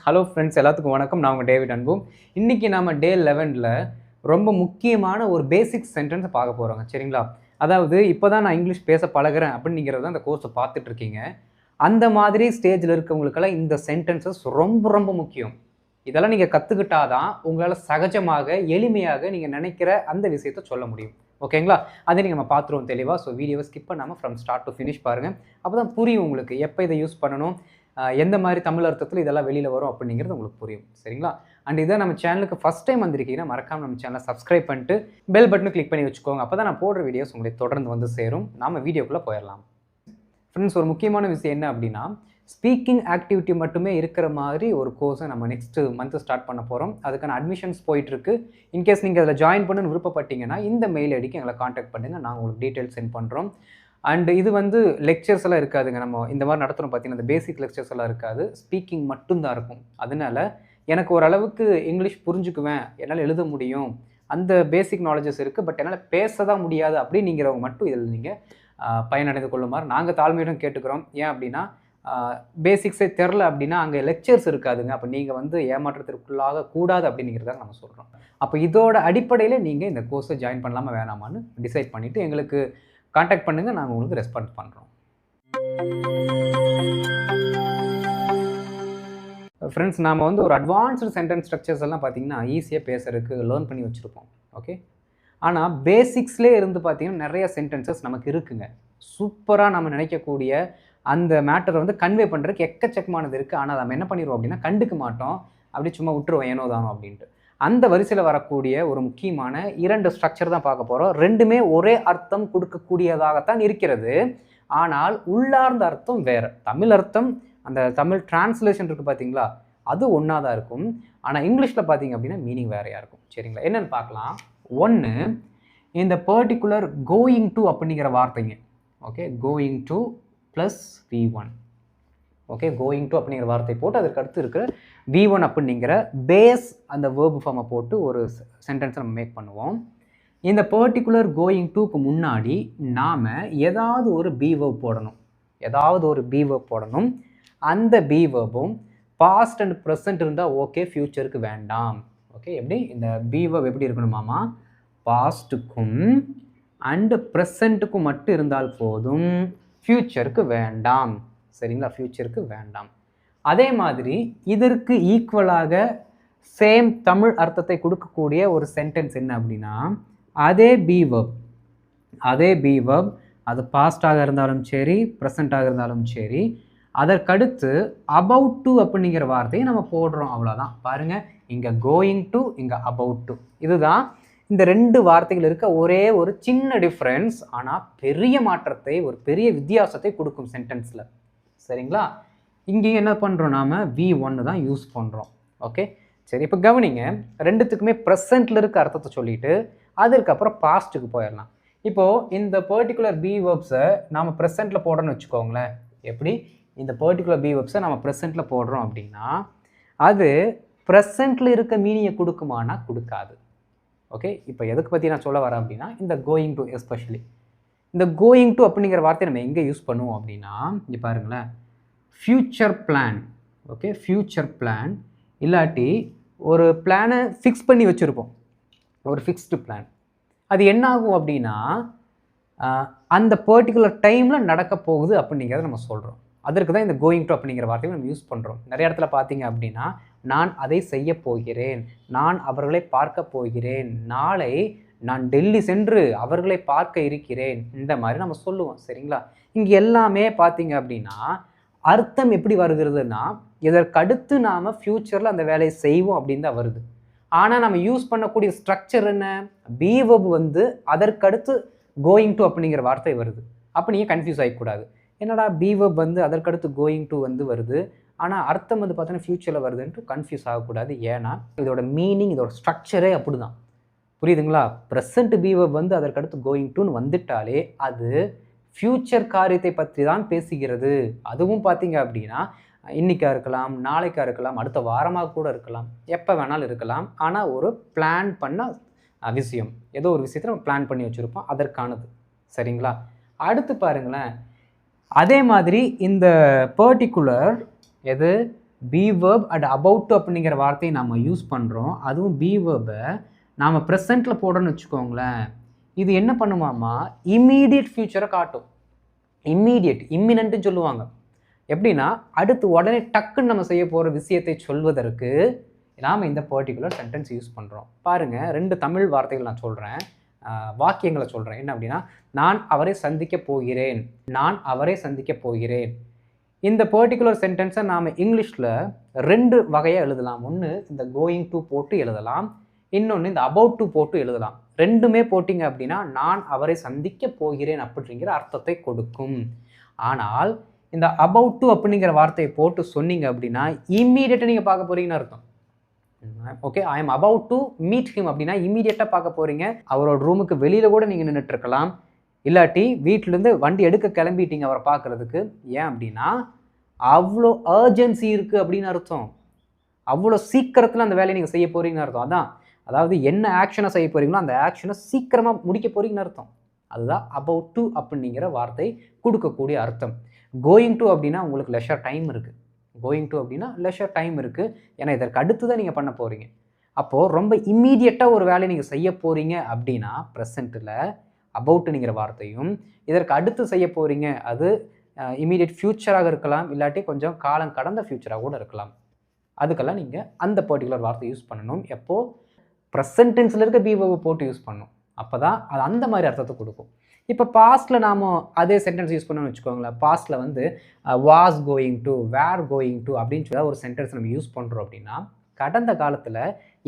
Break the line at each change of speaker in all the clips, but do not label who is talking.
Hello friends, எல்லாத்துக்கும் வணக்கம். நான் உங்கள் டேவிட் அன்பு. இன்றைக்கி நம்ம டே 11ல் ரொம்ப முக்கியமான ஒரு பேசிக் சென்டென்ஸை பார்க்க போகிறோங்க. சரிங்களா? அதாவது இப்போ தான் நான் இங்கிலீஷ் பேச பழகிறேன் அப்படிங்கிறத அந்த கோர்ஸை பார்த்துட்ருக்கீங்க. அந்த மாதிரி ஸ்டேஜில் இருக்கவங்களுக்கெல்லாம் இந்த சென்டென்சஸ் ரொம்ப ரொம்ப முக்கியம். இதெல்லாம் நீங்கள் கற்றுக்கிட்டா தான் உங்களால் சகஜமாக எளிமையாக நீங்கள் நினைக்கிற அந்த விஷயத்தை சொல்ல முடியும். ஓகேங்களா? அதை நீங்கள் நம்ம பார்த்துருவோம் தெளிவாக. ஸோ வீடியோவை ஸ்கிப் பண்ணாமல் ஃப்ரம் ஸ்டார்ட் டு ஃபினிஷ் பாருங்கள். அப்போ தான் புரியும் உங்களுக்கு எப்போ இதை யூஸ் பண்ணணும், எந்த மாதிரி தமிழ் அர்த்தத்தில் இதெல்லாம் வெளியில் வரும் அப்படிங்கிறது உங்களுக்கு புரியும். சரிங்களா? அண்ட் இதை நம்ம சேனலுக்கு ஃபஸ்ட் டைம் வந்திருக்கீங்கன்னா மறக்காமல் நம்ம சேனலை சப்ஸ்கிரைப் பண்ணிட்டு பெல் பட்டனை கிளிக் பண்ணி வச்சுக்கோங்க. அப்போ தான் நான் போடுற வீடியோஸ் உங்களுக்கு தொடர்ந்து வந்து சேரும். நாம் வீடியோக்குள்ளே போயிடலாம். ஃப்ரெண்ட்ஸ், ஒரு முக்கியமான விஷயம் என்ன அப்படின்னா, ஸ்பீக்கிங் ஆக்டிவிட்டி மட்டுமே இருக்கிற மாதிரி ஒரு கோர்ஸை நம்ம நெக்ஸ்ட்டு மந்த்து ஸ்டார்ட் பண்ண போகிறோம். அதுக்கான அட்மிஷன்ஸ் போயிட்டுருக்கு. இன்கேஸ் நீங்கள் அதில் ஜாயின் பண்ணணும்னு விருப்பப்பட்டீங்கன்னா இந்த மெயில் ஐடிக்கு எங்களை காண்டாக்ட் பண்ணுங்கள். நாங்கள் உங்களுக்கு டீட்டெயில்ஸ் சென்ட் பண்ணுறோம். அண்ட் இது வந்து லெக்சர்ஸ் எல்லாம் இருக்காதுங்க. நம்ம இந்த மாதிரி நடத்துகிறோம் பார்த்தீங்கன்னா, இந்த பேசிக் லெக்சர்ஸ் எல்லாம் இருக்காது. ஸ்பீக்கிங் மட்டும்தான் இருக்கும். அதனால எனக்கு ஓரளவுக்கு இங்கிலீஷ் புரிஞ்சுக்குவேன், என்னால் எழுத முடியும், அந்த பேசிக் நாலேஜஸ் இருக்குது, பட் என்னால் பேச தான் முடியாது அப்படிங்கிறவங்க மட்டும் இதில் நீங்கள் பயனடைந்து கொள்ளுமாறு நாங்கள் தாழ்மையுடன் கேட்டுக்கிறோம். ஏன் அப்படின்னா, பேசிக்ஸே தெரில அப்படின்னா அங்கே லெக்சர்ஸ் இருக்காதுங்க. அப்போ நீங்கள் வந்து ஏமாற்றத்திற்குள்ளாக கூடாது அப்படிங்கிறத நம்ம சொல்கிறோம். அப்போ இதோட அடிப்படையில் நீங்கள் இந்த கோர்ஸை ஜாயின் பண்ணலாமா வேணாமான்னு டிசைட் பண்ணிவிட்டு எங்களுக்கு காண்டாக்ட் பண்ணுங்கள். நாங்கள் உங்களுக்கு ரெஸ்பாண்ட் பண்ணுறோம். ஃப்ரெண்ட்ஸ், நாம் வந்து ஒரு அட்வான்ஸ்டு சென்டென்ஸ் ஸ்ட்ரக்சர்ஸ் எல்லாம் பார்த்தீங்கன்னா ஈஸியாக பேசுறதுக்கு லேர்ன் பண்ணி வச்சுருப்போம். ஓகே, ஆனால் பேசிக்ஸ்லேயே இருந்து பார்த்தீங்கன்னா நிறைய சென்டென்சஸ் நமக்கு இருக்குங்க. சூப்பராக நம்ம நினைக்கக்கூடிய அந்த மேட்டரை வந்து கன்வே பண்ணுறதுக்கு எக்கச்சக்கமானது இருக்குது. ஆனால் நம்ம என்ன பண்ணிடுவோம் அப்படின்னா கண்டுக்க மாட்டோம், அப்படி சும்மா விட்டுருவோம் ஏனோ தானோ அப்படின்ட்டு. அந்த வரிசையில் வரக்கூடிய ஒரு முக்கியமான 2 ஸ்ட்ரக்சர் தான் பார்க்க போகிறோம். ரெண்டுமே ஒரே அர்த்தம் கொடுக்கக்கூடியதாகத்தான் இருக்கிறது. ஆனால் உள்ளார்ந்த அர்த்தம் வேறு. தமிழ் அர்த்தம், அந்த தமிழ் டிரான்ஸ்லேஷன் இருக்குது பார்த்தீங்களா, அது ஒன்றா தான் இருக்கும். ஆனால் இங்கிலீஷில் பார்த்தீங்க அப்படின்னா மீனிங் வேறையாக இருக்கும். சரிங்களா? என்னென்னு பார்க்கலாம். ஒன்று, இந்த பர்டிகுலர் கோயிங் டு அப்படிங்கிற வார்த்தைங்க. Okay, going to plus V1. Okay, going to அப்படிங்கிற வார்த்தை போட்டு அதற்கு அடுத்து இருக்கிற V1 அப்படிங்கிற பேஸ் அந்த வேர்பு ஃபார்மை போட்டு ஒரு சென்டென்ஸை நம்ம மேக் பண்ணுவோம். இந்த பர்டிகுலர் கோயிங் டுக்கு முன்னாடி நாம் ஏதாவது ஒரு பி வேர்ப் போடணும். ஏதாவது ஒரு பி வேர்ப் போடணும். அந்த பி வேர்பும் பாஸ்ட் அண்ட் ப்ரெசன்ட் இருந்தால் ஓகே, ஃப்யூச்சருக்கு வேண்டாம். ஓகே, எப்படி இந்த பி வேர்ப் எப்படி இருக்கணுமாமா, பாஸ்ட்டுக்கும் அண்டு ப்ரெசண்ட்டுக்கும் மட்டும் இருந்தால் போதும், ஃப்யூச்சருக்கு வேண்டாம். சரிங்களா? ஃப்யூச்சருக்கு வேண்டாம். அதே மாதிரி இதற்கு ஈக்குவலாக சேம் தமிழ் அர்த்தத்தை கொடுக்கக்கூடிய ஒரு சென்டென்ஸ் என்ன அப்படின்னா, அதே பி வேர்ப் அது பாஸ்டாக இருந்தாலும் சரி, ப்ரெசண்ட்டாக இருந்தாலும் சரி, அதற்கடுத்து அபவுட் டு அப்படிங்கிற வார்த்தையை நம்ம போடுறோம். அவ்வளோதான். பாருங்கள், இங்கே கோயிங் டு, இங்கே அபவுட் டு. இதுதான் இந்த 2 வார்த்தைகள் இருக்க ஒரே ஒரு சின்ன டிஃப்ரென்ஸ். ஆனால் பெரிய மாற்றத்தை, ஒரு பெரிய வித்தியாசத்தை கொடுக்கும் சென்டென்ஸில். சரிங்களா? இங்கேயும் என்ன பண்ணுறோம், நாம் V1 தான் யூஸ் பண்ணுறோம். ஓகே, சரி. இப்போ கவனிங்க, ரெண்டுத்துக்குமே ப்ரெசண்ட்டில் இருக்க அர்த்தத்தை சொல்லிவிட்டு அதுக்கப்புறம் பாஸ்ட்டுக்கு போயிடலாம். இப்போது இந்த பர்டிகுலர் பி வேர்ப்ஸை நாம் ப்ரெசண்ட்டில் போடுறோன்னு வச்சுக்கோங்களேன். எப்படி இந்த பர்டிகுலர் பி வேர்ப்ஸை நம்ம ப்ரெசண்ட்டில் போடுறோம் அப்படின்னா அது ப்ரெசண்ட்டில் இருக்க மீனிங்கை கொடுக்குமானா கொடுக்காது. ஓகே, இப்போ எதுக்கு பற்றி நான் சொல்ல வரேன் அப்படின்னா, இந்த கோயிங் டு, எஸ்பெஷலி இந்த கோயிங் டு அப்படிங்கிற வார்த்தையை நம்ம எங்கே யூஸ் பண்ணுவோம் அப்படின்னா, இங்கே பாருங்களேன், future plan. Okay, future plan இல்லாட்டி ஒரு பிளானை ஃபிக்ஸ் பண்ணி வச்சுருப்போம், ஒரு ஃபிக்ஸ்டு பிளான். அது என்ன ஆகும் அப்படின்னா அந்த பர்டிகுலர் டைமில் நடக்க போகுது அப்படிங்கிறத நம்ம சொல்கிறோம். அதற்கு தான் இந்த கோயிங் டு அப்படிங்கிற வார்த்தையை நம்ம யூஸ் பண்ணுறோம். நிறைய இடத்துல பார்த்தீங்க அப்படின்னா, நான் அதை செய்ய போகிறேன், நான் அவர்களை பார்க்க போகிறேன், நாளை நான் டெல்லி சென்று அவர்களை பார்க்க இருக்கிறேன், இந்த மாதிரி நம்ம சொல்லுவோம். சரிங்களா? இங்கே எல்லாமே பார்த்தீங்க அப்படின்னா அர்த்தம் எப்படி வருகிறதுனா, இதற்கடுத்து நாம் ஃப்யூச்சரில் அந்த வேலையை செய்வோம் அப்படின்னு தான் வருது. ஆனால் நம்ம யூஸ் பண்ணக்கூடிய ஸ்ட்ரக்சர் என்ன, பி வேர்ப் வந்து அதற்கடுத்து கோயிங் டு அப்படிங்கிற வார்த்தை வருது. அப்போ நீங்கள் கன்ஃபியூஸ் ஆகிக்கூடாது. என்னடா பி வேர்ப் வந்து அதற்கடுத்து கோயிங் டு வந்து வருது, ஆனால் அர்த்தம் வந்து பார்த்தீங்கன்னா ஃப்யூச்சரில் வருதுன்ட்டு கன்ஃபியூஸ் ஆகக்கூடாது. ஏன்னா இதோட மீனிங், இதோட ஸ்ட்ரக்சரே அப்படி தான். புரியுதுங்களா? ப்ரெசண்ட் பி வேர்ப் வந்து அதற்கடுத்து கோயிங் டுன்னு வந்துட்டாலே அது ஃப்யூச்சர் காரியத்தை பற்றி தான் பேசுகிறது. அதுவும் பார்த்தீங்க அப்படின்னா இன்றைக்கா இருக்கலாம், நாளைக்கா இருக்கலாம், அடுத்த வாரமாக கூட இருக்கலாம், எப்போ வேணாலும் இருக்கலாம். ஆனால் ஒரு பிளான் பண்ண விஷயம், ஏதோ ஒரு விஷயத்தை நம்ம பிளான் பண்ணி வச்சுருப்போம், அதற்கானது. சரிங்களா? அடுத்து பாருங்களேன், அதே மாதிரி இந்த பர்டிகுலர் எது B verb and about to அப்படிங்கிற வார்த்தையை நம்ம யூஸ் பண்ணுறோம். அதுவும் பி வேர்பை நாம் ப்ரெசண்ட்டில் போடுறோன்னு வச்சுக்கோங்களேன், இது என்ன பண்ணுமாமா, இம்மீடியட் ஃப்யூச்சரை காட்டும். இம்மீடியட், இம்மினன்ட்டுன்னு சொல்லுவாங்க. எப்படின்னா அடுத்து உடனே டக்குன்னு நம்ம செய்ய போகிற விஷயத்தை சொல்வதற்கு நாம் இந்த பர்டிகுலர் சென்டென்ஸ் யூஸ் பண்ணுறோம். பாருங்கள், 2 தமிழ் வார்த்தைகள் நான் சொல்கிறேன், வாக்கியங்களை சொல்கிறேன். என்ன அப்படின்னா, நான் அவரை சந்திக்க போகிறேன், நான் அவரை சந்திக்க போகிறேன். இந்த பர்டிகுலர் சென்டென்ஸை நாம் இங்கிலீஷில் 2 வகையாக எழுதலாம். ஒன்று இந்த கோயிங் டு போட்டு எழுதலாம், இன்னொன்று இந்த அபவுட் டு போட்டு எழுதலாம். 2மே போட்டிங்க அப்படின்னா நான் அவரை சந்திக்க போகிறேன் அப்படிங்கிற அர்த்தத்தை கொடுக்கும். ஆனால் இந்த அபவுட் டு அப்படிங்கிற வார்த்தையை போட்டு சொன்னீங்க அப்படின்னா இம்மீடியட்டாக நீங்கள் பார்க்க போகிறீங்கன்னு அர்த்தம். Okay, I am about to meet him அப்படின்னா இம்மீடியட்டாக பார்க்க போகிறீங்க. அவரோட ரூமுக்கு வெளியில் கூட நீங்கள் நின்றுட்டு இருக்கலாம், இல்லாட்டி வீட்டிலேருந்து வண்டி எடுக்க கிளம்பிட்டீங்க அவரை பார்க்குறதுக்கு. ஏன் அப்படின்னா அவ்வளோ அர்ஜென்சி இருக்குது அப்படின்னு அர்த்தம். அவ்வளோ சீக்கிரத்தில் அந்த வேலையை நீங்கள் செய்ய போகிறீங்கன்னு அர்த்தம். அதாவது என்ன ஆக்ஷனை செய்ய போகிறீங்களோ அந்த ஆக்ஷனை சீக்கிரமாக முடிக்க போகிறீங்கன்னு அர்த்தம். அதுதான் அபவுட் டு அப்படிங்கிற வார்த்தை கொடுக்கக்கூடிய அர்த்தம். கோயிங் டு அப்படின்னா உங்களுக்கு லெஷர் டைம் இருக்குது. கோயிங் டு அப்படின்னா லெஷர் டைம் இருக்குது, ஏன்னா இதற்கு அடுத்து தான் நீங்கள் பண்ண போகிறீங்க. அப்போது ரொம்ப இம்மீடியட்டாக ஒரு வேலையை நீங்கள் செய்ய போகிறீங்க அப்படின்னா ப்ரெசண்ட்டில் அபவுட்டுங்கிற வார்த்தையும், இதற்கு அடுத்து செய்ய போகிறீங்க அது இம்மீடியட் ஃப்யூச்சராக இருக்கலாம், இல்லாட்டி கொஞ்சம் காலம் கடந்த ஃப்யூச்சராக கூட இருக்கலாம். அதுக்கெல்லாம் நீங்கள் அந்த பர்டிகுலர் வார்த்தை யூஸ் பண்ணணும். எப்போது ப்ரெசன்ட் டென்ஸில் இருக்க பி வேர்பை போட்டு யூஸ் பண்ணணும். அப்போ தான் அது அந்த மாதிரி அர்த்தத்தை கொடுக்கும். இப்போ பாஸ்ட்டில் நாம் அதே சென்டென்ஸ் யூஸ் பண்ணணும்னு வச்சுக்கோங்களேன். பாஸ்ட்டில் வந்து was going to, were going to அப்படின்னு சொல்லி ஒரு சென்டென்ஸ் நம்ம யூஸ் பண்ணுறோம் அப்படின்னா கடந்த காலத்தில்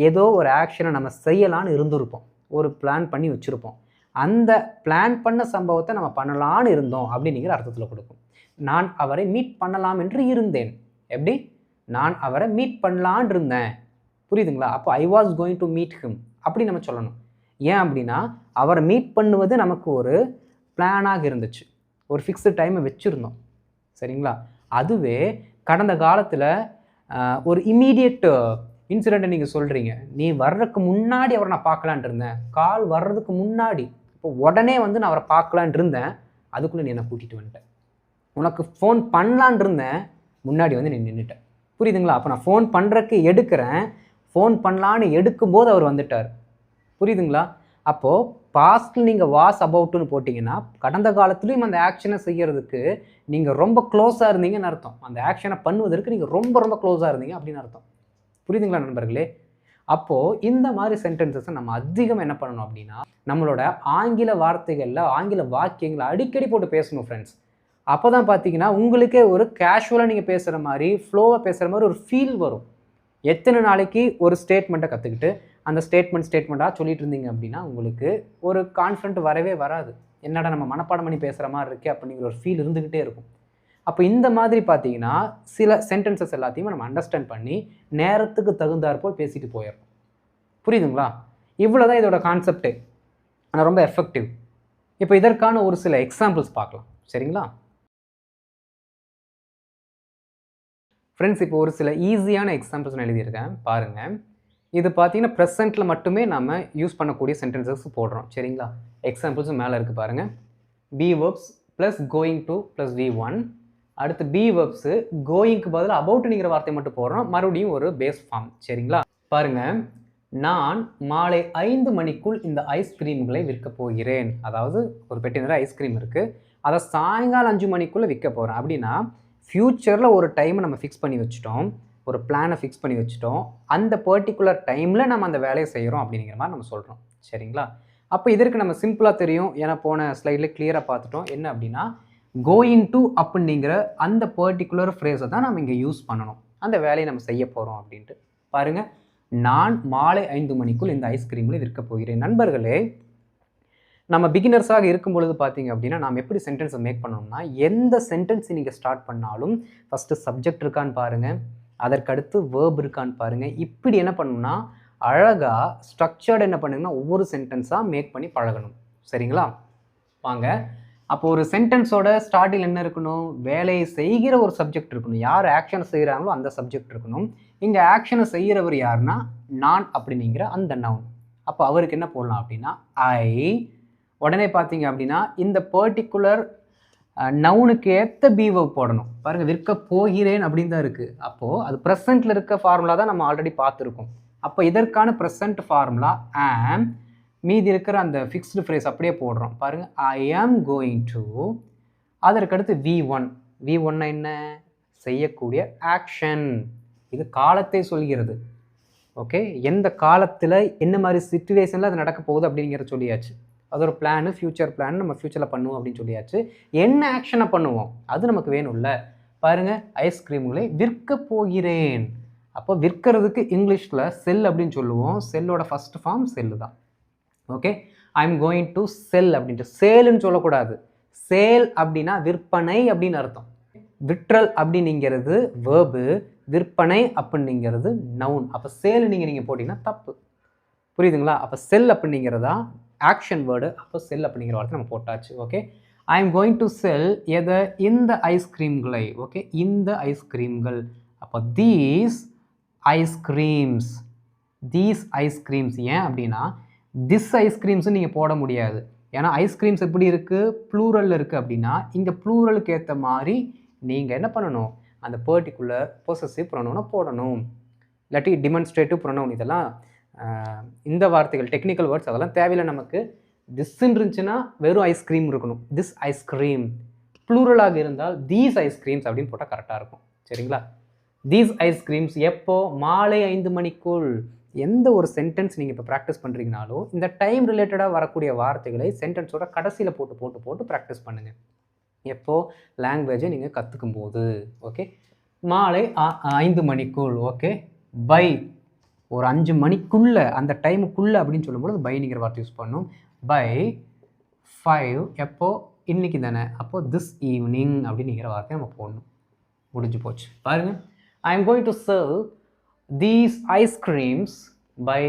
ஏதோ ஒரு ஆக்ஷனை நம்ம செய்யலான்னு இருந்திருப்போம், ஒரு பிளான் பண்ணி வச்சுருப்போம். அந்த பிளான் பண்ண சம்பவத்தை நம்ம பண்ணலான்னு இருந்தோம் அப்படிங்கிற அர்த்தத்தில் கொடுக்கும். நான் அவரை மீட் பண்ணலாம் என்று இருந்தேன். எப்படி? நான் அவரை மீட் பண்ணலான் இருந்தேன். புரியுதுங்களா? அப்போ I was going to meet him அப்படி நம்ம சொல்லணும். ஏன் அப்படின்னா அவரை மீட் பண்ணுவது நமக்கு ஒரு பிளானாக இருந்துச்சு, ஒரு ஃபிக்ஸ்டு டைமை வச்சுருந்தோம். சரிங்களா? அதுவே கடந்த காலத்தில் ஒரு இம்மீடியட் இன்சிடெண்ட்டை நீங்கள் சொல்கிறீங்க, நீ வர்றதுக்கு முன்னாடி அவரை நான் பார்க்கலான் இருந்தேன், கால் வர்றதுக்கு முன்னாடி, இப்போ உடனே வந்து நான் அவரை பார்க்கலான் இருந்தேன், அதுக்குள்ளே நீ என்னை கூட்டிகிட்டு வந்துட்டேன். உனக்கு ஃபோன் பண்ணலான் இருந்தேன், முன்னாடி வந்து நீ நின்றுட்டேன். புரியுதுங்களா? அப்போ நான் ஃபோன் பண்ணுறதுக்கு எடுக்கிறேன், ஃபோன் பண்ணலான்னு எடுக்கும்போது அவர் வந்துட்டார். புரியுதுங்களா? அப்போது பாஸ்ட்டில் நீங்கள் வாஸ் அபவுட்டுன்னு போட்டிங்கன்னா கடந்த காலத்துலேயும் அந்த ஆக்ஷனை செய்கிறதுக்கு நீங்கள் ரொம்ப க்ளோஸாக இருந்தீங்கன்னு அர்த்தம். அந்த ஆக்ஷனை பண்ணுவதற்கு நீங்கள் ரொம்ப ரொம்ப க்ளோஸாக இருந்தீங்க அப்படின்னு அர்த்தம். புரியுதுங்களா நண்பர்களே? அப்போது இந்த மாதிரி சென்டென்சஸை நம்ம அதிகம் என்ன பண்ணணும் அப்படின்னா நம்மளோட ஆங்கில வார்த்தைகளில் ஆங்கில வாக்கியங்களை அடிக்கடி போட்டு பேசணும் ஃப்ரெண்ட்ஸ். அப்போ தான் பார்த்தீங்கன்னா உங்களுக்கே ஒரு கேஷுவலாக நீங்கள் பேசுகிற மாதிரி, ஃப்ளோவாக பேசுகிற மாதிரி ஒரு ஃபீல் வரும். எத்தனை நாளைக்கு ஒரு ஸ்டேட்மெண்ட்டை கற்றுக்கிட்டு அந்த ஸ்டேட்மெண்ட்டாக சொல்லிட்டு இருந்தீங்க அப்படின்னா உங்களுக்கு ஒரு கான்ஃபிடென்ட் வரவே வராது. என்னடா நம்ம மனப்பாடம் பண்ணி பேசுகிற மாதிரி இருக்கே அப்படிங்கிற ஒரு ஃபீல் இருந்துக்கிட்டே இருக்கும். அப்போ இந்த மாதிரி பார்த்தீங்கன்னா சில சென்டென்சஸ் எல்லாத்தையும் நம்ம அண்டர்ஸ்டாண்ட் பண்ணி நேரத்துக்கு தகுந்தாற்போல் பேசிட்டு போயிடணும். புரியுதுங்களா? இவ்வளோ தான் இதோட கான்செப்டே, ஆனால் ரொம்ப எஃபெக்டிவ். இப்போ இதற்கான ஒரு சில எக்ஸாம்பிள்ஸ் பார்க்கலாம். சரிங்களா ஃப்ரெண்ட்ஸ்? இப்போ ஒரு சில ஈஸியான எக்ஸாம்பிள்ஸ் நான் எழுதியிருக்கேன் பாருங்கள். இது பார்த்தீங்கன்னா ப்ரெசென்ட்டில் மட்டுமே நம்ம யூஸ் பண்ணக்கூடிய சென்டென்சஸ் போடுறோம். சரிங்களா? எக்ஸாம்பிள்ஸும் மேலே இருக்குது பாருங்கள். B verbs plus going to plus V1. அடுத்து பி வேர்ப்ஸு கோயிங்க்கு பதில் அபவுட்டுங்கிற வார்த்தை மட்டும் போடுறோம், மறுபடியும் ஒரு பேஸ் ஃபார்ம். சரிங்களா? பாருங்கள், நான் மாலை 5 மணிக்குள் இந்த ஐஸ்கிரீம்களை விற்க போகிறேன். அதாவது ஒரு பெட்டி நிறைய ஐஸ்கிரீம் இருக்குது, அதை சாயங்காலம் 5 மணிக்குள்ளே விற்க போகிறேன் அப்படின்னா ஃப்யூச்சரில் ஒரு டைமை நம்ம ஃபிக்ஸ் பண்ணி வச்சுட்டோம், ஒரு பிளானை ஃபிக்ஸ் பண்ணி வச்சுட்டோம், அந்த பர்டிகுலர் டைமில் நம்ம அந்த வேலையை செய்கிறோம் அப்படிங்கிற மாதிரி நம்ம சொல்கிறோம். சரிங்களா? அப்போ இதற்கு நம்ம சிம்பிளாக தெரியும், ஏன்னா போன ஸ்லைடில் கிளியராக பார்த்துட்டோம். என்ன அப்படின்னா கோயிங் டு அப்படிங்கிற அந்த பர்டிகுலர் ஃப்ரேஸை தான் நம்ம இங்கே யூஸ் பண்ணணும், அந்த வேலையை நம்ம செய்ய போகிறோம் அப்படின்ட்டு. பாருங்கள், நான் மாலை 5 மணிக்குள் இந்த ஐஸ்கிரீம்களை விற்க போகிறேன். நண்பர்களே, நம்ம பிகினர்ஸாக இருக்கும் பொழுது பார்த்தீங்க அப்படின்னா நாம் எப்படி சென்டென்ஸை மேக் பண்ணணும்னா எந்த சென்டென்ஸை நீங்கள் ஸ்டார்ட் பண்ணாலும் ஃபஸ்ட்டு சப்ஜெக்ட் இருக்கான்னு பாருங்கள், அதற்கடுத்து வேர்ப் இருக்கான்னு பாருங்கள். இப்படி என்ன பண்ணணும்னா அழகாக ஸ்ட்ரக்சர்டு என்ன பண்ணுங்கன்னா ஒவ்வொரு சென்டென்ஸாக மேக் பண்ணி பழகணும். சரிங்களா? வாங்க, அப்போ ஒரு சென்டென்ஸோட ஸ்டார்டில் என்ன இருக்கணும்? வேலையை செய்கிற ஒரு சப்ஜெக்ட் இருக்கணும். யார் ஆக்ஷனை செய்கிறாங்களோ அந்த சப்ஜெக்ட் இருக்கணும். இங்கே ஆக்ஷனை செய்கிறவர் யாருன்னா நான் அப்படிங்கிற அந்த நவுன். அப்போ அவருக்கு என்ன போடலாம் அப்படின்னா ஐ. உடனே பார்த்தீங்க அப்படின்னா இந்த பர்டிகுலர் நவுனுக்கு ஏற்ற பி வெர்ப் போடணும். பாருங்கள், விற்க போகிறேன் அப்படின்னு தான் இருக்குது. அப்போது அது ப்ரெசண்ட்டில் இருக்க ஃபார்முலா தான் நம்ம ஆல்ரெடி பார்த்துருக்கோம். அப்போ இதற்கான ப்ரெசண்ட் ஃபார்முலா ஆம், மீதி இருக்கிற அந்த ஃபிக்ஸ்டு ஃப்ரேஸ் அப்படியே போடுறோம். பாருங்கள், ஐ ஆம் கோயிங் டு, அதற்கடுத்து V1. V1 என்ன? செய்யக்கூடிய ஆக்ஷன். இது காலத்தை சொல்கிறது. ஓகே, எந்த காலத்தில் என்ன மாதிரி சிச்சுவேஷனில் அது நடக்க போகுது அப்படிங்கிறத சொல்லியாச்சு. அது ஒரு பிளானு, ஃப்யூச்சர் பிளான், நம்ம ஃப்யூச்சரில் பண்ணுவோம் அப்படின்னு சொல்லியாச்சு. என்ன ஆக்ஷனை பண்ணுவோம் அது நமக்கு வேணும்ல. பாருங்கள், ஐஸ்கிரீம்களை விற்க போகிறேன். அப்போ விற்கிறதுக்கு இங்கிலீஷில் செல் அப்படின்னு சொல்லுவோம். செல்லோட ஃபர்ஸ்ட் ஃபார்ம் செல்லு தான். Okay, I am going to sell அப்படின்ட்டு சேலுன்னு சொல்லக்கூடாது. சேல் அப்படின்னா விற்பனை அப்படின்னு அர்த்தம். விற்றல் அப்படின்னுங்கிறது வேர்பு, விற்பனை அப்படிங்கிறது நவுன். அப்போ சேல் நீங்கள் போட்டிங்கன்னா தப்பு. புரியுதுங்களா? அப்போ செல் அப்படிங்கிறதா ஆக்ஷன் வேர்டு. அப்போ செல் அப்படிங்கிற வார்த்தை நம்ம போட்டாச்சு. Okay, I am going to sell எதை? இந்த ஐஸ்கிரீம்களை. ஓகே, இந்த ஐஸ்கிரீம்கள். அப்போ தீஸ் ஐஸ்கிரீம்ஸ். These ice creams. ஏன் அப்படின்னா திஸ் ஐஸ்கிரீம்ஸ் நீங்கள் போட முடியாது. ஏன்னா ஐஸ்கிரீம்ஸ் எப்படி இருக்குது? ப்ளூரலில் இருக்குது. அப்படின்னா இங்கே ப்ளூரலுக்கு ஏற்ற மாதிரி நீங்கள் என்ன பண்ணணும்? அந்த பர்டிகுலர் பொசசிவ் ப்ரொனவுனை போடணும். இல்லாட்டி டிமான்ஸ்ட்ரேட்டிவ் ப்ரொனவுன். இதெல்லாம் இந்த வார்த்தைகள் டெக்னிக்கல் வேர்ட்ஸ் அதெல்லாம் தேவையில்லை நமக்கு. திஸ்ன்னு இருந்துச்சுன்னா வெறும் ஐஸ்கிரீம் இருக்கணும். This ice cream. ப்ளூரலாக இருந்தால் தீஸ் ஐஸ்கிரீம்ஸ் அப்படின்னு போட்டால் கரெக்டாக இருக்கும். சரிங்களா? தீஸ் ஐஸ்கிரீம்ஸ் எப்போ? மாலை 5 மணிக்குள். எந்த ஒரு சென்டென்ஸ் நீங்கள் இப்போ ப்ராக்டிஸ் பண்ணுறீங்கனாலும் இந்த டைம் ரிலேட்டடாக வரக்கூடிய வார்த்தைகளை சென்டென்ஸோட கடைசியில் போட்டு போட்டு போட்டு ப்ராக்டிஸ் பண்ணுங்கள். எப்போது? லாங்குவேஜை நீங்கள் கற்றுக்கும் போது. ஓகே, மாலை 5 மணிக்குள். ஓகே, பை ஒரு 5 மணிக்குள்ளே, அந்த டைமுக்குள்ளே அப்படின்னு சொல்லும்போது பைங்கிற வார்த்தை யூஸ் பண்ணணும். பை 5 எப்போ? இன்னைக்கு தானே. அப்போது திஸ் ஈவினிங் அப்படிங்கிற வார்த்தையை நம்ம போடணும். முடிஞ்சு போச்சு. பாருங்கள், I am going to serve these ice creams by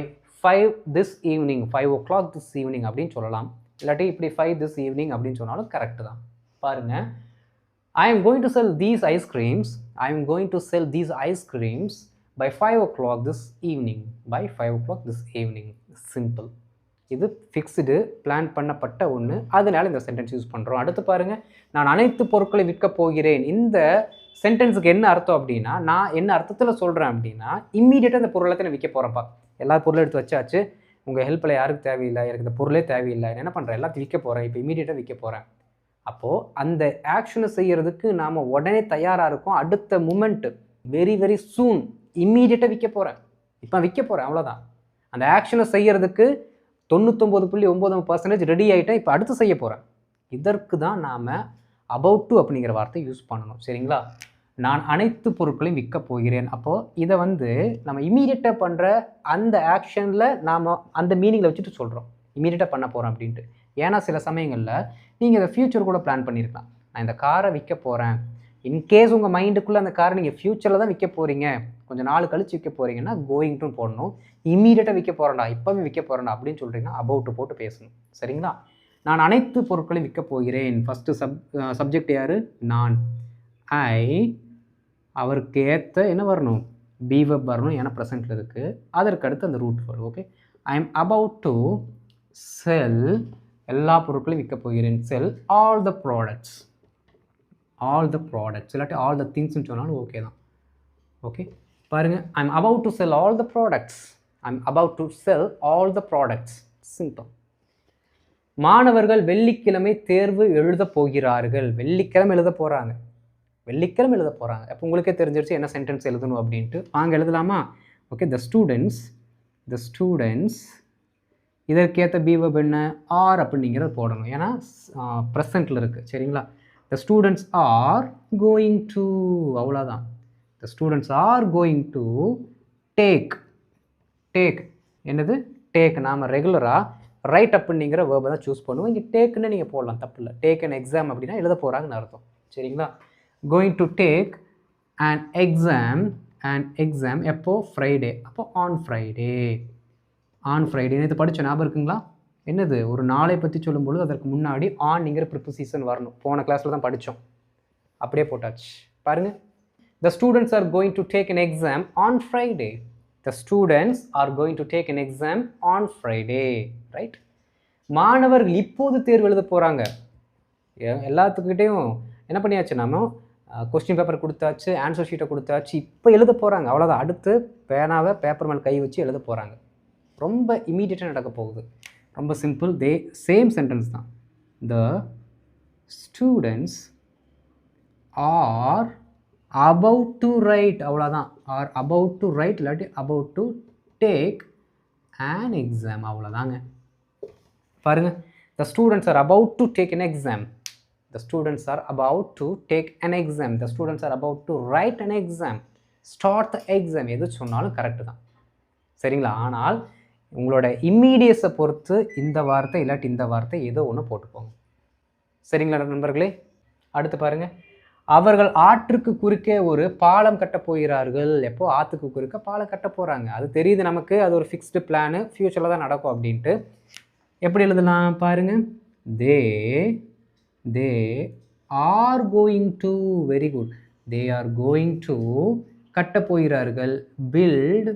5 this evening. 5 o'clock this evening அப்படின்னு சொல்லலாம். இல்லாட்டி இப்படி 5 திஸ் ஈவினிங் அப்படின்னு சொன்னாலும் கரெக்டு தான். பாருங்கள், I am going to sell these ice creams. I am going to sell these ice creams by 5 o'clock this evening. by 5 o'clock this evening. Simple. இது fixed, plan பண்ணப்பட்ட ஒன்று. அதனால இந்த சென்டென்ஸ் யூஸ் பண்ணுறோம். அடுத்து பாருங்கள், நான் அனைத்து பொருட்களை விற்க போகிறேன். இந்த சென்டென்ஸுக்கு என்ன அர்த்தம் அப்படின்னா, நான் என்ன அர்த்தத்தில் சொல்கிறேன் அப்படின்னா, இம்மீடியட்டாக இந்த பொருளை நான் விற்க போகிறேன்ப்பா. எல்லா பொருளும் எடுத்து வச்சாச்சு, உங்கள் ஹெல்ப்பில் யாருக்கு தேவையில்லை, எனக்கு இந்த பொருளே தேவையில்லை, என்ன பண்ணுறேன், எல்லாத்தையும் விற்க போகிறேன், இப்போ இம்மீடியட்டாக விற்க போகிறேன். அப்போது அந்த ஆக்ஷனை செய்கிறதுக்கு நாம் உடனே தயாராக இருக்கோம். அடுத்த மூமெண்ட்டு வெரி வெரி சூன், இம்மீடியட்டாக விற்க போகிறேன், இப்போ விற்க போகிறேன், அவ்வளோதான். அந்த ஆக்ஷனை செய்கிறதுக்கு 99.9% ரெடி ஆகிட்டேன், இப்போ அடுத்து செய்ய போகிறேன். இதற்கு தான் நாம் அபவுட் டு அப்படிங்கிற வார்த்தை யூஸ் பண்ணணும். சரிங்களா? நான் அனைத்து பொருட்களையும் விற்க போகிறேன். அப்போது இதை நம்ம இம்மீடியட்டாக பண்ணுற அந்த ஆக்ஷனில் நாம் அந்த மீனிங்கில் வச்சுட்டு சொல்கிறோம், இம்மீடியட்டாக பண்ண போகிறேன் அப்படின்ட்டு. ஏன்னா சில சமயங்களில் நீங்கள் இதை ஃப்யூச்சர் கூட பிளான் பண்ணியிருக்கலாம். நான் இந்த காரை விற்க போகிறேன். இன்கேஸ் உங்கள் மைண்டுக்குள்ளே அந்த காரை நீங்கள் ஃப்யூச்சரில் தான் விற்க போகிறீங்க, கொஞ்சம் நாள் கழிச்சு விற்க போகிறீங்கன்னா கோயிங் டு போடணும். இம்மீடியட்டாக விற்க போகிறேன்டா, இப்போவே விற்க போகிறேன்டா அப்படின்னு சொல்கிறீங்கன்னா அபவுட் டு போட்டு பேசணும். சரிங்களா? நான் அனைத்து பொருட்களையும் விற்க போகிறேன். ஃபஸ்ட்டு சப்ஜெக்ட் யார்? நான். ஐ, அவருக்கு ஏற்ற என்ன வரணும்? பி வெர்ப் வரணும், ஏன்னா ப்ரெசென்ட்டில் இருக்குது. அதற்கு அடுத்து அந்த ரூட் வரும். Okay, I am about to sell, எல்லா பொருட்களையும் விற்க போகிறேன். Sell all the products. All the products இல்லாட்டி ஆல் த திங்ஸ்ன்னு சொன்னாலும் ஓகே தான். ஓகே, பாருங்கள், I am about to sell all the products. I am about to sell all the products. Simple. மாணவர்கள் வெள்ளிக்கிழமை தேர்வு எழுத போகிறார்கள். வெள்ளிக்கிழமை எழுத போகிறாங்க, வெள்ளிக்கிழமை எழுத போகிறாங்க. அப்போ உங்களுக்கே தெரிஞ்சிருச்சு என்ன சென்டென்ஸ் எழுதணும் அப்படின்ட்டு. வாங்க எழுதலாமா? ஓகே, த ஸ்டூடெண்ட்ஸ் இதற்கேற்ற பி வெர்ப் என்ன? ஆர் அப்படிங்கிறத போடணும், ஏன்னா ப்ரெசென்ட்டில் இருக்குது. சரிங்களா? The students are going to, அவ்வளோதான். The students are going to take. என்னது? டேக். நாம் ரெகுலராக ரைட் அப்படிங்கிற வேர்பை தான் சூஸ் பண்ணுவோம். இங்கே டேக்குன்னு நீங்கள் போடலாம், தப்பு இல்லை. டேக் அன் எக்ஸாம் அப்படின்னா எழுத போகிறாங்கன்னு அர்த்தம். சரிங்களா? Going to take and exam எப்போ? ஃப்ரைடே. அப்போ ஆன் ஃப்ரைடே. நேற்று படித்த ஞாபகம் இருக்குங்களா? என்னது? ஒரு நாளை பற்றி சொல்லும்பொழுது அதற்கு முன்னாடி ஆன்ங்கிற ப்ரிப்போசிஷன் வரணும். போன கிளாஸில் தான் படித்தோம், அப்படியே போட்டாச்சு. பாருங்கள், the students are going to take an exam on Friday. The students are going to take an exam on Friday. Right? மாணவர்கள் இப்போது தேர்வு எழுத போகிறாங்க. எல்லாத்துக்கிட்டேயும் என்ன பண்ணியாச்சு நம்ம கொஸ்டின் பேப்பர் கொடுத்தாச்சு, ஆன்சர் ஷீட்டை கொடுத்தாச்சு. இப்போ எழுத போகிறாங்க, அவ்வளோதான். அடுத்து பேனாவை பேப்பர் மேலே கை வச்சு எழுத போகிறாங்க. ரொம்ப இமீடியட்டாக நடக்க போகுது. ரொம்ப சிம்பிள். சேம் சென்டென்ஸ் தான். த students R about to right, அவ்வளோதான். ஆர் அபவுட் டு ரைட் இல்லாட்டி about to take an exam, அவ்வளோதாங்க. பாருங்கள், the students are about to take an exam. The students are about to take an exam. The students are about to write an exam. Start the exam. எது சொன்னாலும் correct தான், சரிங்களா? ஆனால் உங்களோட இம்மீடியஸை பொறுத்து இந்த வார்த்தை இல்லாட்டி இந்த வார்த்தை ஏதோ ஒன்று போட்டுப்போங்க, சரிங்களா நண்பர்களே? அடுத்து பாருங்கள், அவர்கள் ஆற்றுக்கு குறுக்கே ஒரு பாலம் கட்ட போகிறார்கள். எப்போ ஆற்றுக்கு குறுக்க பாலம் கட்ட போகிறாங்க, அது தெரியுது நமக்கு. அது ஒரு ஃபிக்ஸ்டு பிளானு, ஃப்யூச்சரில் தான் நடக்கும் அப்படின்ட்டு. எப்படி எழுதலாம் பாருங்கள், they are going to, very good, they are going to கட்ட போகிறார்கள், பில்ட்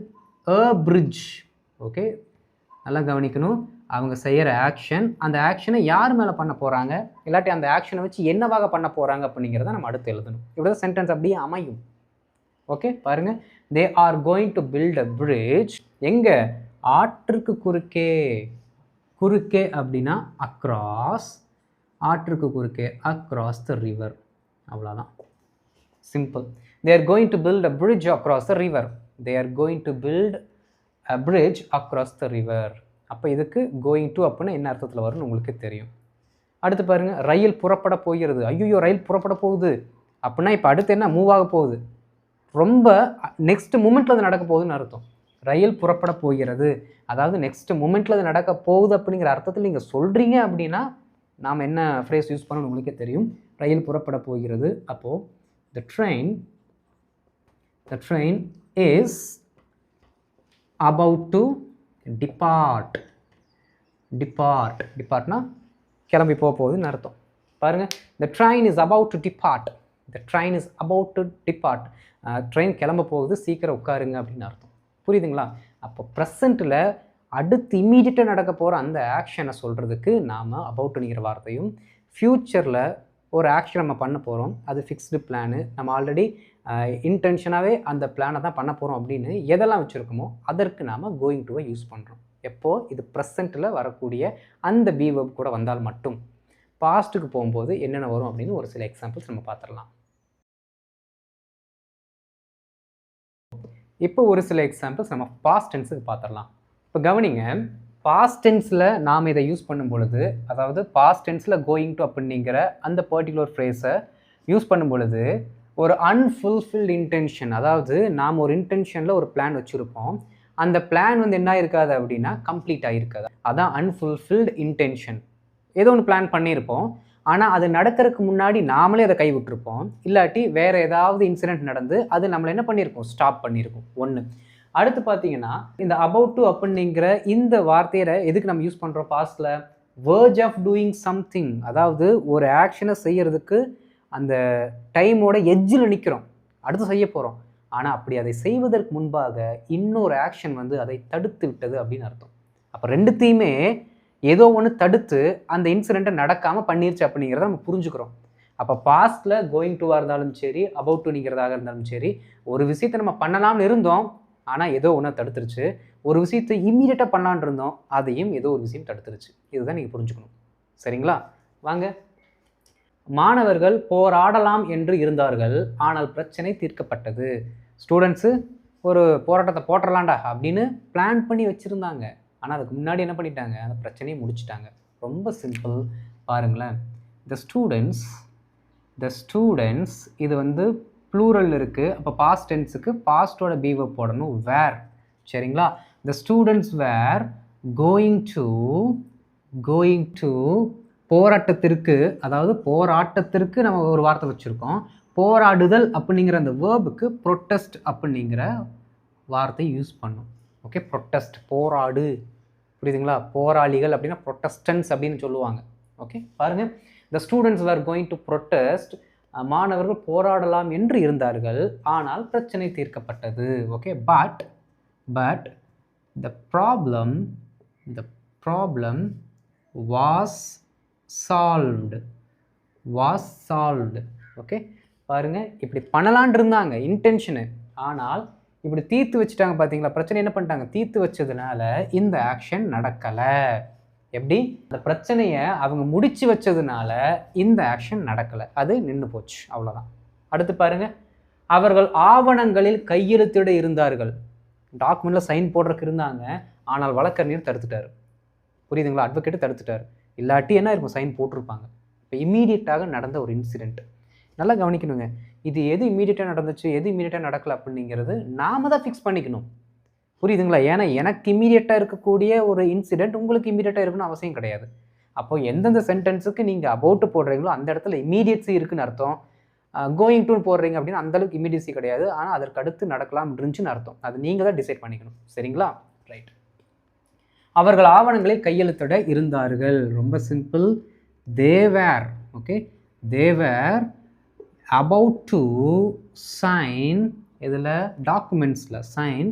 அ பிரிட்ஜ். ஓகே, நல்லா கவனிக்கணும். அவங்க செய்கிற ஆக்ஷன், அந்த ஆக்ஷனை யார் மேலே பண்ண போகிறாங்க இல்லாட்டி அந்த ஆக்ஷனை வச்சு என்னவாக பண்ண போகிறாங்க அப்படிங்கிறத நம்ம அடுத்து எழுதணும். இப்படி தான் சென்டென்ஸ் அப்படியே அமையும். ஓகே பாருங்கள், they are going to build a bridge. எங்கே? ஆற்றுக்கு குறுக்கே. குறுக்கே அப்படின்னா அக்ராஸ், ஆற்றுக்கு குறுக்கே, அக்ராஸ் த ரிவர், அவ்வளோதான். Simple. They are going to build a bridge across the river. They are going to build a bridge across the river. அப்போ இதுக்கு கோயிங் டு அப்படின்னா என்ன அர்த்தத்தில் வரும்னு உங்களுக்கு தெரியும். அடுத்து பாருங்கள், ரயில் புறப்பட போகிறது. ஐயோ, ரயில் புறப்பட போகுது அப்படின்னா இப்போ அடுத்து என்ன? மூவ் ஆக போகுது. ரொம்ப நெக்ஸ்ட் மூமெண்ட்டில் அது நடக்க போகுதுன்னு அர்த்தம். ரயில் புறப்பட போகிறது, அதாவது நெக்ஸ்ட் மூமெண்ட்டில் அது நடக்க போகுது அப்படிங்கிற அர்த்தத்தில் நீங்கள் சொல்கிறீங்க அப்படின்னா நாம் என்ன ஃப்ரேஸ் யூஸ் பண்ணணும்னு உங்களுக்கே தெரியும். ரயில் புறப்பட போகிறது. அப்போது the train is about to டிபார்ட்னா கிளம்பி போக போகுதுன்னு அர்த்தம். பாருங்கள், the train is about to depart. the train is about to depart. Train கிளம்ப போகுது, சீக்கிரம் உட்காருங்க அப்படின்னு அர்த்தம். புரியுதுங்களா? அப்போ ப்ரெசண்ட்டில் அடுத்து இம்மீடியட்டாக நடக்க போகிற அந்த ஆக்ஷனை சொல்கிறதுக்கு நாம் அபவுட்டுங்கிற வார்த்தையும், ஃப்யூச்சரில் ஒரு ஆக்ஷன் நம்ம பண்ண போகிறோம், அது ஃபிக்ஸ்டு பிளானு, நம்ம ஆல்ரெடி இன்டென்ஷனாகவே அந்த பிளானை தான் பண்ண போகிறோம் அப்படின்னு எதெல்லாம் வச்சுருக்கோமோ அதற்கு நாம் கோயிங் டுவை யூஸ் பண்ணுறோம். எப்போது? இது ப்ரெசண்ட்டில் வரக்கூடிய அந்த பி வெர்ப் கூட வந்தால் மட்டும். பாஸ்ட்டுக்கு போகும்போது என்னென்ன வரும் அப்படின்னு ஒரு சில எக்ஸாம்பிள்ஸ் நம்ம பார்த்துடலாம். இப்போ ஒரு சில எக்ஸாம்பிள்ஸ் நம்ம பாஸ்ட் டென்ஸுக்கு பார்த்துடலாம். இப்போ கவனிங்க, பாஸ்ட் டென்ஸில் நாம் இதை யூஸ் பண்ணும் பொழுது, அதாவது பாஸ்ட் டென்ஸில் கோயிங் டு அப்படிங்கிற அந்த பர்டிகுலர் ஃப்ரேஸை யூஸ் பண்ணும் பொழுது ஒரு அன்ஃபுல்ஃபில்டு இன்டென்ஷன், அதாவது நாம் ஒரு இன்டென்ஷனில் ஒரு பிளான் வச்சுருப்போம், அந்த பிளான் வந்து என்ன இருக்காது அப்படின்னா கம்ப்ளீட் ஆகிருக்காது. அதான் அன்ஃபுல்ஃபில்டு இன்டென்ஷன். ஏதோ ஒன்று பிளான் பண்ணியிருப்போம், ஆனால் அது நடக்கிறதுக்கு முன்னாடி நாமளே அதை கைவிட்டிருப்போம், இல்லாட்டி வேறு ஏதாவது இன்சிடென்ட் நடந்து அது நம்மளை என்ன பண்ணியிருக்கோம்? ஸ்டாப் பண்ணியிருக்கோம். ஒன்று. அடுத்து பார்த்தீங்கன்னா, இந்த அபவுட் டு அப்படிங்கிற இந்த வார்த்தையை எதுக்கு நம்ம யூஸ் பண்ணுறோம் பாஸ்டில்? வேர்ஜ் ஆஃப் டூயிங் சம்திங், அதாவது ஒரு ஆக்ஷனை செய்கிறதுக்கு அந்த டைமோட எட்ஜில் நிற்கிறோம், அடுத்து செய்ய போகிறோம். ஆனால் அப்படி அதை செய்வதற்கு முன்பாக இன்னொரு ஆக்ஷன் வந்து அதை தடுத்து விட்டது அப்படின்னு அர்த்தம். அப்போ ரெண்டுத்தையுமே ஏதோ ஒன்று தடுத்து அந்த இன்சிடெண்ட்டை நடக்காமல் பண்ணிருச்சு அப்படிங்கிறத நம்ம புரிஞ்சுக்கிறோம். அப்போ பாஸ்டில் கோயிங் டுவாக இருந்தாலும் சரி, அபவுட் டுங்கிறதாக இருந்தாலும் சரி, ஒரு விஷயத்தை நம்ம பண்ணலாம்னு இருந்தோம், ஆனால் ஏதோ ஒன்று தடுத்துருச்சு. ஒரு விஷயத்தை இம்மீடியட்டாக பண்ணலான் இருந்தோம், அதையும் ஏதோ ஒரு விஷயம் தடுத்துருச்சு. இதுதான் நீங்கள் புரிஞ்சுக்கணும், சரிங்களா? வாங்க. மாணவர்கள் போராடலாம் என்று இருந்தார்கள், ஆனால் பிரச்சனை தீர்க்கப்பட்டது. ஸ்டூடெண்ட்ஸு ஒரு போராட்டத்தை போட்டுடலாண்டா அப்படின்னு பிளான் பண்ணி வச்சுருந்தாங்க, ஆனால் அதுக்கு முன்னாடி என்ன பண்ணிட்டாங்க? அந்த பிரச்சனையை முடிச்சுட்டாங்க. ரொம்ப சிம்பிள். பாருங்களேன், த ஸ்டூடெண்ட்ஸ் இது வந்து ப்ளூரல் இருக்குது. அப்போ பாஸ்ட் டென்ஸுக்கு பாஸ்டோட பி வெர்ப் போடணும், வேர். சரிங்களா? The students were going to போராட்டத்திற்கு, அதாவது போராட்டத்திற்கு நம்ம ஒரு வார்த்தை வச்சுருக்கோம். போராடுதல் அப்படிங்கிற அந்த வேர்புக்கு ப்ரொட்டஸ்ட் அப்படிங்கிற வார்த்தை யூஸ் பண்ணும். ஓகே, ப்ரொட்டஸ்ட், போராடு. புரியுதுங்களா? போராளிகள் அப்படின்னா ப்ரொட்டஸ்டன்ஸ் அப்படின்னு சொல்லுவாங்க. ஓகே, பாருங்கள், the students were going to protest, மாணவர்கள் போராடலாம் என்று இருந்தார்கள், ஆனால் பிரச்சனை தீர்க்கப்பட்டது. Okay, but the problem was solved. Was solved. Okay, பாருங்கள் இப்படி பண்ணலான் இருந்தாங்க இன்டென்ஷனு, ஆனால் இப்படி தீர்த்து வச்சுட்டாங்க. பார்த்தீங்களா, பிரச்சனை என்ன பண்ணிட்டாங்க, தீர்த்து வச்சதுனால இந்த ஆக்ஷன் நடக்கலை. எப்படி, அந்த பிரச்சனையை அவங்க முடிச்சு வச்சதுனால இந்த ஆக்ஷன் நடக்கலை, அது நின்று போச்சு, அவ்வளோதான். அடுத்து பாருங்கள், அவர்கள் ஆவணங்களில் கையெழுத்திட இருந்தார்கள். டாக்குமெண்ட்டில் சைன் போடுறதுக்கு இருந்தாங்க, ஆனால் வழக்கறிஞர் தடுத்துட்டார். புரியுதுங்களா, அட்வொகேட்டு தடுத்துட்டார். இல்லாட்டி என்ன இருக்கும், சைன் போட்டிருப்பாங்க. இப்போ இம்மீடியட்டாக நடந்த ஒரு இன்சிடெண்ட். நல்லா கவனிக்கணுங்க, இது எது இம்மீடியட்டாக நடந்துச்சு, எது இம்மீடியட்டாக நடக்கலை அப்படிங்கிறது நாம தான் ஃபிக்ஸ் பண்ணிக்கணும். புரியுதுங்களா, ஏன்னா எனக்கு இம்மீடியட்டாக இருக்கக்கூடிய ஒரு இன்சிடெண்ட் உங்களுக்கு இம்மீடியட்டாக இருக்குன்னு அவசியம் கிடையாது. அப்போ எந்தெந்த சென்டென்ஸுக்கு நீங்கள் அபவுட்டு போடுறீங்களோ அந்த இடத்துல இம்மீடியட்ஸி இருக்குன்னு அர்த்தம். கோயிங் டு போடுறீங்க அப்படின்னா அந்தளவுக்கு இம்மீடியட்ஸி கிடையாது, ஆனால் அதற்கு அடுத்து நடக்கலாம் இருந்துச்சுன்னு அர்த்தம். அது நீங்கள் தான் டிசைட் பண்ணிக்கணும். சரிங்களா, ரைட். அவர்கள் ஆவணங்களை கையெழுத்திட இருந்தார்கள். ரொம்ப simple, they were. Okay, they were about to sign, இதில் டாக்குமெண்ட்ஸில் sign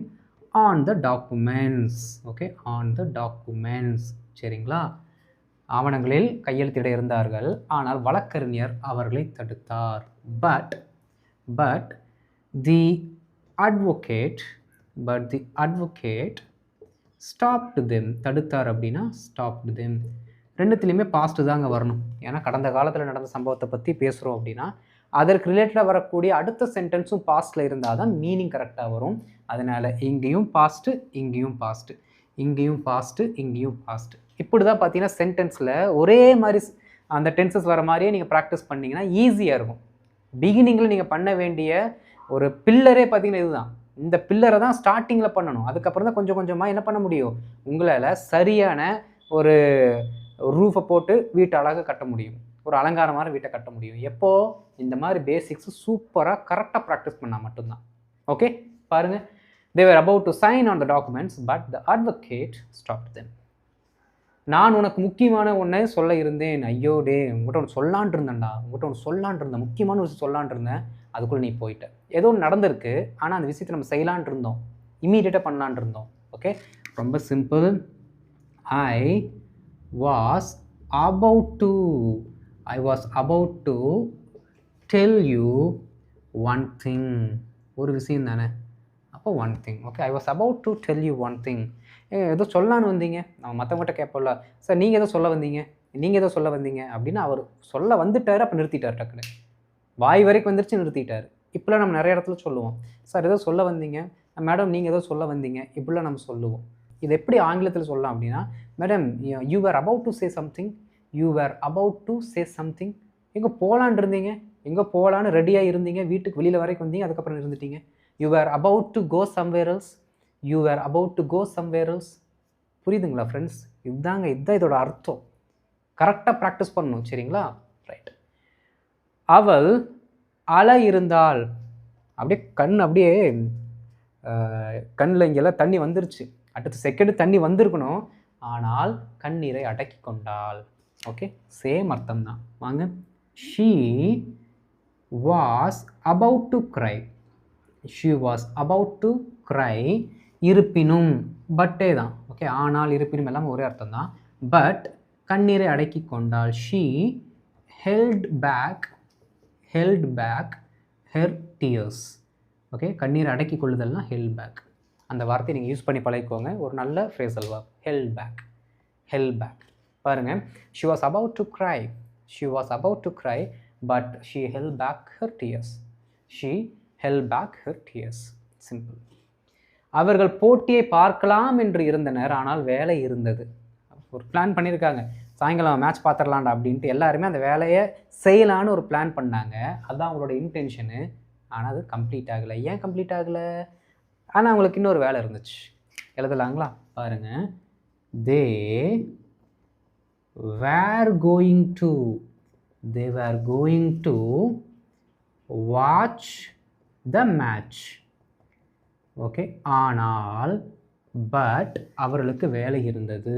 on the documents. Okay, on the documents. சரிங்களா, ஆவணங்களில் கையெழுத்திட இருந்தார்கள், ஆனால் வழக்கறிஞர் அவர்களை தடுத்தார். But the advocate stopped them. தடுத்தார் அப்படின்னா ஸ்டாப்டு தெம். ரெண்டுத்துலேயுமே பாஸ்ட்டு தாங்க வரணும். ஏன்னா கடந்த காலத்தில் நடந்த சம்பவத்தை பற்றி பேசுகிறோம் அப்படின்னா அதற்கு ரிலேட்டடாக வரக்கூடிய அடுத்த சென்டென்ஸும் பாஸ்ட்டில் இருந்தால் தான் மீனிங் கரெக்டாக வரும். அதனால் இங்கேயும் பாஸ்ட்டு, இங்கேயும் பாஸ்ட்டு, இங்கேயும் பாஸ்ட்டு, இங்கேயும் பாஸ்ட்டு. இப்படி தான் பார்த்தீங்கன்னா சென்டென்ஸில் ஒரே மாதிரி அந்த டென்சஸ் வர மாதிரியே நீங்கள் ப்ராக்டிஸ் பண்ணிங்கன்னா ஈஸியாக இருக்கும். பிகினிங்கில் நீங்கள் பண்ண வேண்டிய ஒரு பில்லரே பார்த்தீங்கன்னா இதுதான். இந்த பில்லரை தான் ஸ்டார்டிங்கில் பண்ணணும். அதுக்கப்புறம் தான் கொஞ்சம் கொஞ்சமாக என்ன பண்ண முடியும், உங்களால் சரியான ஒரு ரூஃபை போட்டு வீட்டை அழகாக கட்ட முடியும், ஒரு அலங்காரமான வீட்டை கட்ட முடியும். எப்போது, இந்த மாதிரி பேசிக்ஸு சூப்பராக கரெக்டாக ப்ராக்டிஸ் பண்ணால் மட்டும்தான். ஓகே, பாருங்கள், they were about to sign on the documents but the advocate stopped them. நான் உனக்கு முக்கியமான ஒன்றை சொல்ல இருந்தேன். ஐயோ டே, உங்கள்கிட்ட ஒன்று சொல்லான் இருந்தேன்டா, உங்கள்கிட்ட ஒன்று சொல்லான் இருந்தேன், முக்கியமான விஷயம் சொல்லான் இருந்தேன், அதுக்குள்ளே நீ போயிட்ட. ஏதோ ஒன்று நடந்திருக்கு, ஆனால் அந்த விஷயத்தை நம்ம செய்யலான் இருந்தோம், இம்மீடியட்டாக பண்ணலான் இருந்தோம். ஓகே, ரொம்ப simple. I was about to tell you one thing. ஒரு விஷயம் தானே, அப்போ one thing. Okay, I was about to tell you one thing. ஏதோ சொல்லான்னு வந்தீங்க, நம்ம மற்றவங்ககிட்ட கேட்போம்ல, சார் நீங்கள் ஏதோ சொல்ல வந்தீங்க அப்படின்னு அவர் சொல்ல வந்துட்டார். அப்போ நிறுத்திட்டார், டக்குன்னு வாய் வரைக்கும் வந்துருச்சு, நிறுத்திட்டார். இப்போலாம் நம்ம நிறைய இடத்துல சொல்லுவோம், சார் ஏதோ சொல்ல வந்தீங்க, மேடம் நீங்கள் ஏதோ சொல்ல வந்தீங்க, இப்படிலாம் நம்ம சொல்லுவோம். இது எப்படி ஆங்கிலத்தில் சொல்லலாம் அப்படின்னா, madam you were about to say something. எங்கே போகலான் இருந்தீங்க, எங்கே போகலான்னு ரெடியாக இருந்தீங்க, வீட்டுக்கு வெளியில் வரைக்கும் வந்தீங்க, அதுக்கப்புறம் இருந்துட்டீங்க. You were about to go somewhere else. புரியுதுங்களா ஃப்ரெண்ட்ஸ், இதுதான் இதோட அர்த்தம். கரெக்டாக ப்ராக்டிஸ் பண்ணணும். சரிங்களா, ரைட். அவள் அழ இருந்தால், அப்படியே அப்படியே கண்ணில் இங்கெல்லாம் தண்ணி வந்துருச்சு, அடுத்த செகண்டு தண்ணி வந்திருக்கணும், ஆனால் கண்ணீரை அடக்கி கொண்டாள். ஓகே, சேம் அர்த்தம் தான். வாங்க, she was about to cry. இருப்பினும், பட்டே தான். ஓகே, ஆனால் இருப்பினும் எல்லாம் ஒரே அர்த்தம் தான். பட் கண்ணீரை அடக்கி கொண்டாள். She held back her tears. Okay, கண்ணீரை அடக்கி கொள்ளுதல்னா ஹெல்ட் பேக். அந்த வார்த்தையை நீங்கள் யூஸ் பண்ணி பழகிக்கோங்க, ஒரு நல்ல ஃப்ரேசல் வேர்ப். Held back. பாருங்கள், she was about to cry but she held back her tears. Simple. அவர்கள் போட்டியை பார்க்கலாம் என்று இருந்தனர், ஆனால் வேலை இருந்தது. ஒரு பிளான் பண்ணியிருக்காங்க, சாயங்காலம் மேட்ச் பார்த்துடலாண்டா அப்படின்ட்டு எல்லாருமே அந்த வேலையை செய்யலான்னு ஒரு பிளான் பண்ணாங்க. அதுதான் அவங்களோட இன்டென்ஷனு. ஆனால் அது கம்ப்ளீட் ஆகலை. ஏன் கம்ப்ளீட் ஆகலை? ஆனால் அவங்களுக்கு இன்னொரு வேலை இருந்துச்சு. எழுதலாங்களா? பாருங்கள், தே were going to watch the match. Okay, ஆனால் பட் அவர்களுக்கு வேலை இருந்தது.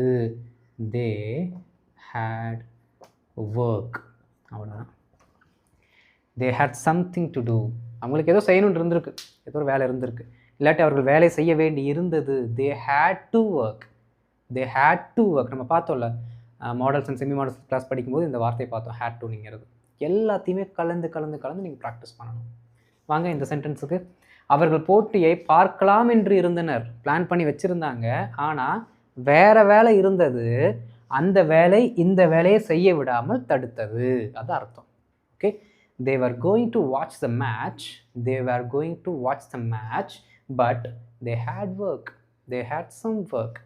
தே had work. அவ்வளோதான். தே had something to do. அவங்களுக்கு ஏதோ செய்யணும்னு இருந்திருக்கு, ஏதோ ஒரு வேலை இருந்திருக்கு, இல்லாட்டி அவர்கள் வேலை செய்ய வேண்டி இருந்தது. தே had to work. நம்ம பார்த்தோம்ல, models and semi models class படிக்கும்போது இந்த வார்த்தையை பார்த்தோம், had to ங்கிறது. எல்லாத்தையுமே கலந்து கலந்து கலந்து நீங்கள் ப்ராக்டிஸ் பண்ணணும். வாங்க இந்த சென்டென்ஸுக்கு. அவர்கள் போட்டியை பார்க்கலாம் என்று இருந்தனர். பிளான் பண்ணி வச்சுருந்தாங்க. ஆனால் வேற வேலை இருந்தது. அந்த வேலை இந்த வேலையை செய்ய விடாமல் தடுத்தது. அது அர்த்தம். Okay, they were going to watch the match. They were going to watch the match, but they had work. They had some work.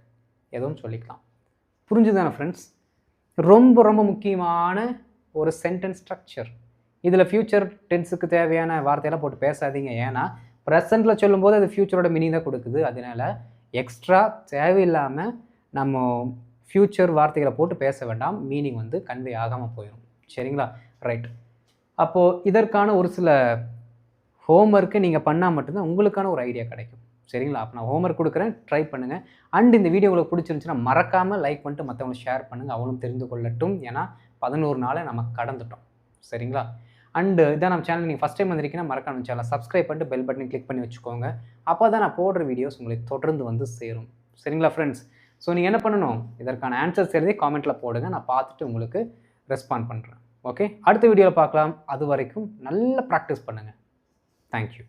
எதுவும் சொல்லிக்கலாம். புரிஞ்சுதானே ஃப்ரெண்ட்ஸ்? ரொம்ப ரொம்ப முக்கியமான ஒரு சென்டென்ஸ் ஸ்ட்ரக்சர். இதில் ஃப்யூச்சர் டென்ஸுக்கு தேவையான வார்த்தையெல்லாம் போட்டு பேசாதீங்க. ஏன்னா ப்ரெசண்ட்டில் சொல்லும்போது அது ஃப்யூச்சரோட மீனிங் தான் கொடுக்குது. அதனால் எக்ஸ்ட்ரா தேவையில்லாமல் நம்ம ஃப்யூச்சர் வார்த்தைகளை போட்டு பேச வேண்டாம். மீனிங் வந்து கன்வே ஆகாமல் போயிடும். சரிங்களா? ரைட். அப்போது இதற்கான ஒரு சில ஹோம்ஒர்க்கு நீங்கள் பண்ணால் மட்டும்தான் உங்களுக்கான ஒரு ஐடியா கிடைக்கும். சரிங்களா? அப்போ நான் ஹோம்ஒர்க் கொடுக்குறேன், ட்ரை பண்ணுங்கள். அண்ட் இந்த வீடியோ உங்களுக்கு பிடிச்சிருந்துச்சுன்னா மறக்காமல் லைக் பண்ணிட்டு மற்றவங்களுக்கு ஷேர் பண்ணுங்கள். அவங்களும் தெரிந்து கொள்ளட்டும். ஏன்னா 11 நாளை நம்ம கடந்துட்டோம். சரிங்களா? அண்டு இதான் நம்ம சேனல் நீங்கள் ஃபஸ்ட் டைம் வந்திருக்கீங்கன்னா மறக்காம சேனலை சப்ஸ்கிரைப் பண்ணிட்டு பெல் பட்டனை கிளிக் பண்ணி வச்சுக்கோங்க. அப்போ தான் நான் போடுற வீடியோஸ் உங்களுக்கு தொடர்ந்து வந்து சேரும். சரிங்களா ஃப்ரெண்ட்ஸ்? ஸோ நீங்கள் என்ன பண்ணணும், இதற்கான ஆன்சர்ஸ் எழுதி காமெண்ட்டில் போடுங்க. நான் பார்த்துட்டு உங்களுக்கு ரெஸ்பாண்ட் பண்ணுறேன். ஓகே, அடுத்த வீடியோவில் பார்க்கலாம். அது வரைக்கும் நல்ல ப்ராக்டிஸ் பண்ணுங்கள். தேங்க்யூ.